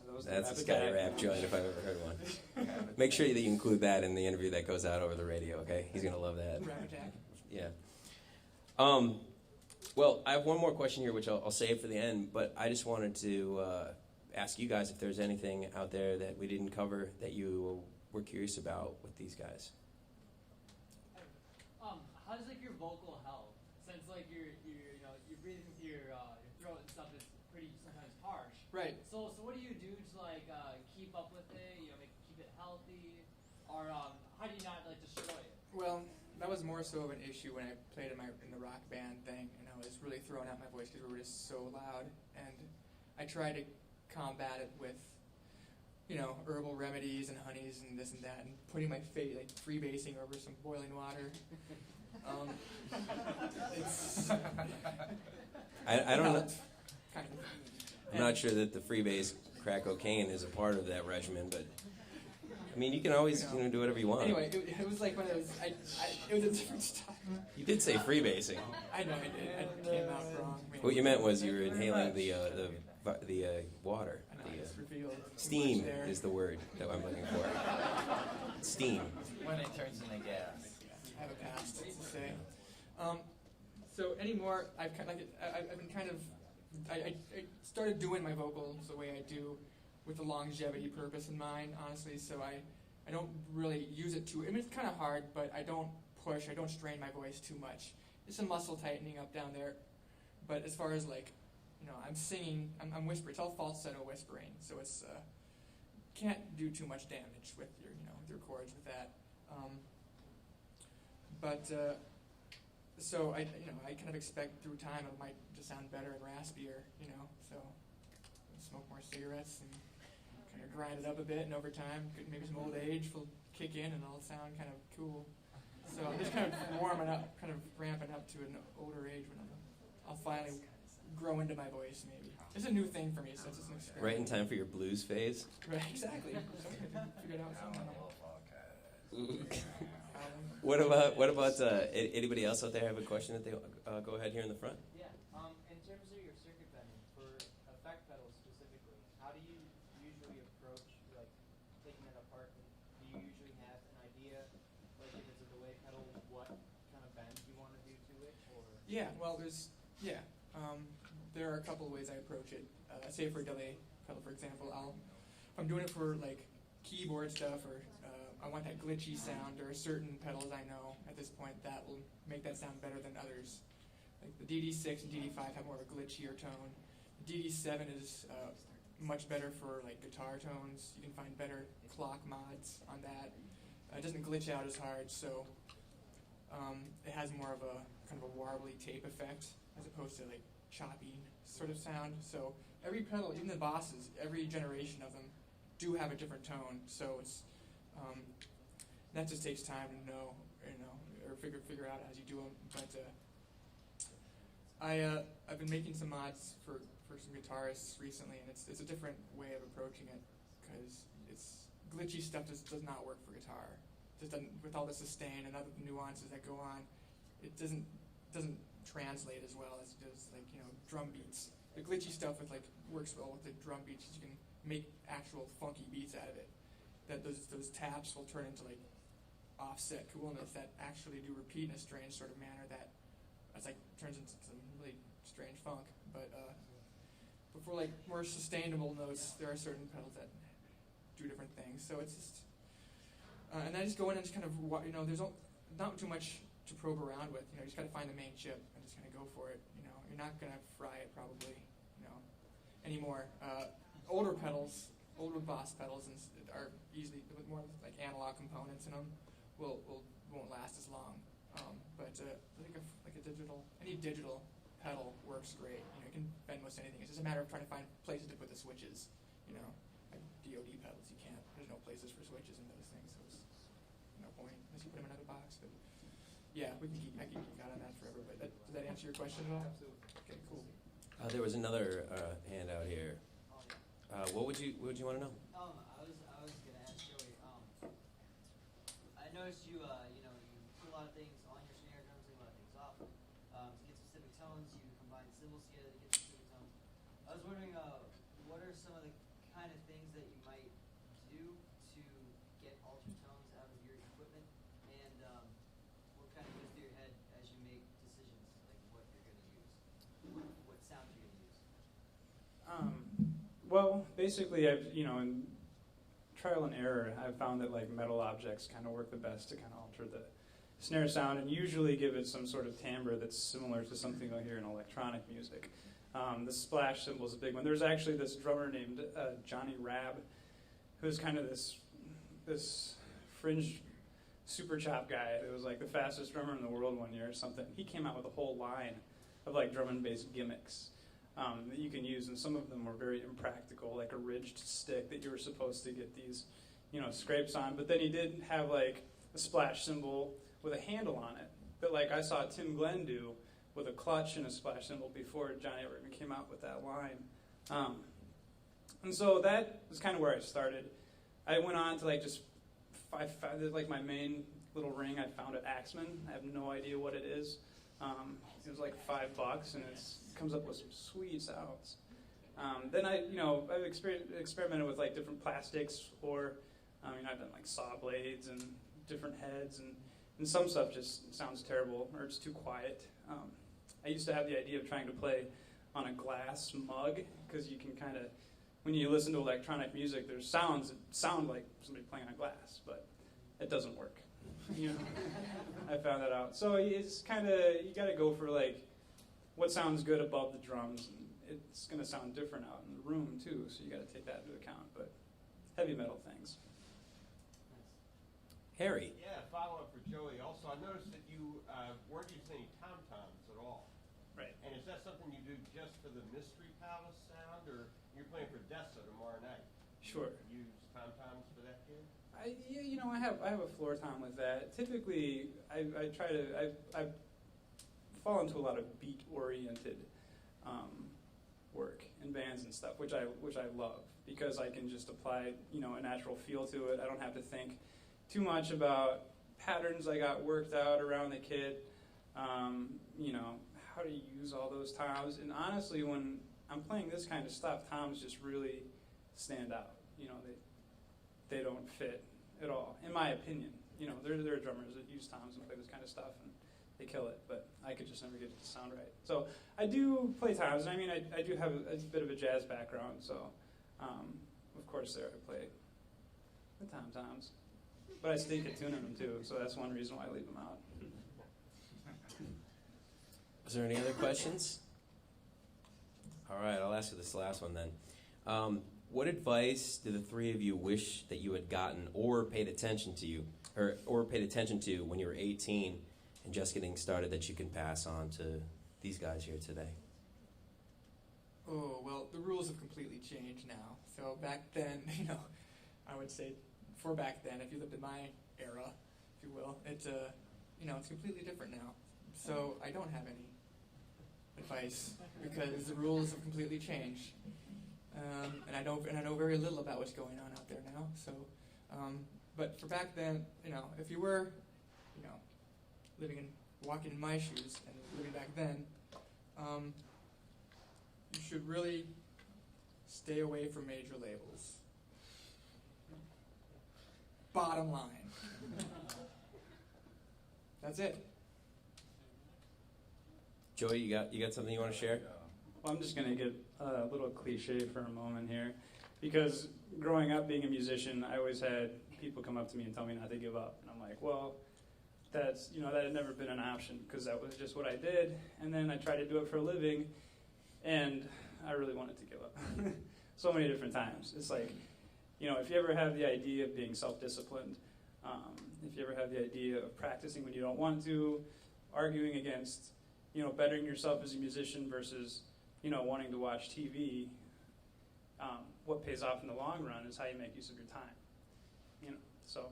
That was the That's a Rapid Scotty Attack. Rap joint if I've ever heard one. Make sure that you include that in the interview that goes out over the radio, okay? He's going to love that. Rap Attack. Yeah. Well, I have one more question here, which I'll save for the end, but I just wanted to ask you guys if there's anything out there that we didn't cover that you were curious about with these guys. How does your vocal health? Since you're breathing with your throat and stuff is pretty sometimes harsh. Right. So what do you do to keep up with it? Keep it healthy, or how do you not destroy it? Well, that was more so of an issue when I played in the rock band thing, and I was really throwing out my voice because we were just so loud. And I tried to combat it with, herbal remedies and honeys and this and that, and putting my face, like freebasing over some boiling water. It's I don't know. kind of. I'm not sure that the freebase crack cocaine is a part of that regimen, but I mean, you can always do whatever you want. Anyway, it was like one of those. It was a different style. You did say freebasing. I know I did. I came out wrong. Maybe. What you meant was you were inhaling the water. I know, I just revealed too Steam much there. is the word that I'm looking for. Steam. When it turns into gas. I have a past to say. So anymore, I've been kind of. I started doing my vocals the way I do, with the longevity purpose in mind, honestly. So I don't really use it too. I mean, it's kind of hard, but I don't push. I don't strain my voice too much. It's some muscle tightening up down there. But as far as like, I'm singing. I'm whispering. It's all falsetto whispering. So it's can't do too much damage with your with your chords with that. So I kind of expect through time it might just sound better and raspier, So smoke more cigarettes and kind of grind it up a bit, and over time, maybe some old age will kick in and I'll sound kind of cool. So I'm just kind of warming up, kind of ramping up to an older age when I'll finally grow into my voice. Maybe it's a new thing for me, so it's just an experiment. Right in time for your blues phase. Right, exactly. Figured out somehow. What about anybody else out there have a question that they go ahead here in the front? Yeah. In terms of your circuit bending for effect pedals specifically, how do you usually approach like taking it apart? Do you usually have an idea, like if it's a delay pedal, what kind of bend you want to do to it, or? Yeah. Well, there are a couple of ways I approach it. Say for a delay pedal, for example, if I'm doing it for like keyboard stuff, or I want that glitchy sound, there are certain pedals I know at this point that will make that sound better than others. Like the DD6 and DD5 have more of a glitchier tone. The DD7 is much better for like guitar tones. You can find better clock mods on that. It doesn't glitch out as hard, so it has more of a kind of a warbly tape effect as opposed to like choppy sort of sound. So every pedal, even the bosses, every generation of them do have a different tone. So it's that just takes time to know, or figure out as you do them. But I've been making some mods for some guitarists recently, and it's a different way of approaching it, because it's glitchy stuff just does not work for guitar. Just doesn't, with all the sustain and other nuances that go on, it doesn't translate as well as it does like drum beats. The glitchy stuff works well with the drum beats. You can make actual funky beats out of it. That those taps will turn into like offset coolness that actually do repeat in a strange sort of manner that's like turns into some really strange funk. But for like more sustainable notes, there are certain pedals that do different things. So it's just and I just go in and just kind of there's not too much to probe around with. You just got to find the main chip and just kind of go for it. You're not gonna fry it probably anymore. Older pedals. Older boss pedals are easily with more like analog components in them won't last as long. But like a digital, any digital pedal works great. You can bend most anything. It's just a matter of trying to find places to put the switches. Like DoD pedals, you can't. There's no places for switches in those things, so it's no point unless you put them in another box. But yeah, I can keep on that forever. But does that answer your question at all? Absolutely. Okay, cool. There was another handout here. What would you want to know? I was gonna ask Joey. I noticed you put a lot of things on your snare drums, take a lot of things off. To get specific tones, you combine cymbals together to get specific tones. I was wondering, what are some of the kind of things that you might do to get altered tones out of your equipment, and what kind of goes through your head as you make decisions, like what you're gonna use, what sound you're gonna use. Well, basically, in trial and error, I've found that like metal objects kind of work the best to kind of alter the snare sound and usually give it some sort of timbre that's similar to something you'll hear in electronic music. The splash cymbal is a big one. There's actually this drummer named Johnny Rabb, who's kind of this fringe super chop guy that was like the fastest drummer in the world one year or something. He came out with a whole line of like drum and bass gimmicks that you can use, and some of them were very impractical, like a ridged stick that you were supposed to get these, scrapes on. But then he did have like a splash cymbal with a handle on it that like I saw Tim Glenn do with a clutch and a splash cymbal before Johnny Everton came out with that line. And so that was kind of where I started. I went on to like just like my main little ring I found at Axeman. I have no idea what it is. It was like $5 and it comes up with some sweet sounds. Then I've experimented with like different plastics, or I've done like saw blades and different heads, and some stuff just sounds terrible or it's too quiet. I used to have the idea of trying to play on a glass mug, because you can kind of, when you listen to electronic music, there's sounds that sound like somebody playing on glass, but it doesn't work. I found that out. So it's kind of, you got to go for like what sounds good above the drums, and it's going to sound different out in the room too, so you got to take that into account. But heavy metal things. Harry. Yeah, follow up for Joey. Also, I noticed that you weren't using any tom-toms at all. Right. And is that something you do just for the Mystery Palace sound, or you're playing for Dessa tomorrow night? Sure. Use tom-toms for that gig? I have a floor tom with that. Typically, I fall into a lot of beat oriented work in bands and stuff, which I love, because I can just apply a natural feel to it. I don't have to think too much about patterns I got worked out around the kit. How to use all those toms. And honestly, when I'm playing this kind of stuff, toms just really stand out. They don't fit at all, in my opinion. There are drummers that use toms and play this kind of stuff, and they kill it, but I could just never get it to sound right. So I do play toms, and I do have a bit of a jazz background, so of course there I play the tom-toms. But I stink at tuning them too, so that's one reason why I leave them out. Is there any other questions? All right, I'll ask you this last one then. What advice do the three of you wish that you had gotten or paid attention to when you were 18 and just getting started that you can pass on to these guys here today? Oh, well, the rules have completely changed now. So back then, I would say for back then, if you lived in my era, if you will, it's completely different now. So I don't have any advice because the rules have completely changed. And I know very little about what's going on out there now. So, but for back then, if you were, walking in my shoes and living back then, you should really stay away from major labels. Bottom line. That's it. Joey, you got something you want to share? Well, I'm just going to get a little cliche for a moment here, because growing up being a musician, I always had people come up to me and tell me not to give up. And I'm like, well, that had never been an option, because that was just what I did. And then I tried to do it for a living, and I really wanted to give up so many different times. It's like, if you ever have the idea of being self-disciplined, if you ever have the idea of practicing when you don't want to, arguing against, bettering yourself as a musician versus, wanting to watch TV, what pays off in the long run is how you make use of your time. So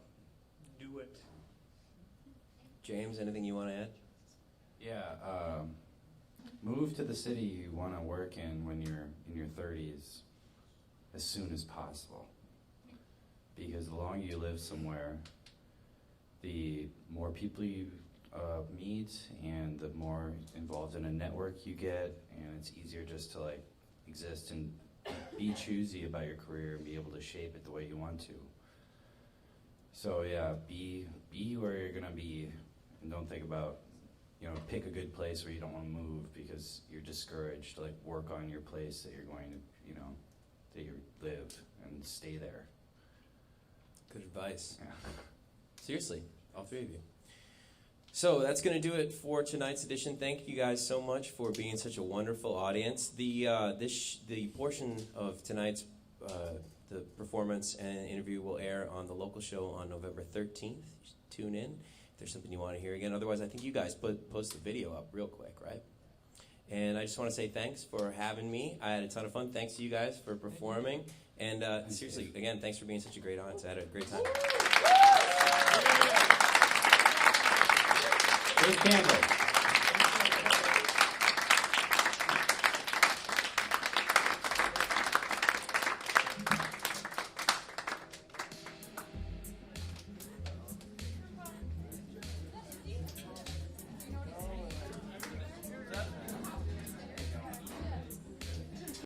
do it. James, anything you want to add? Yeah, move to the city you want to work in when you're in your 30s as soon as possible. Because the longer you live somewhere, the more people you meet and the more involved in a network you get, and it's easier just to exist and be choosy about your career and be able to shape it the way you want to. So yeah, be where you're gonna be, and don't think about, pick a good place where you don't want to move because you're discouraged. Work on your place that you're going to, that you live, and stay there. Good advice. Yeah. Seriously, all three of you. So that's going to do it for tonight's edition. Thank you guys so much for being such a wonderful audience. The portion of tonight's The performance and interview will air on the local show on November 13th. You should tune in if there's something you want to hear again. Otherwise, I think you guys post the video up real quick, right? And I just want to say thanks for having me. I had a ton of fun. Thanks to you guys for performing. And seriously, again, thanks for being such a great audience. I had a great time. Dave Campbell.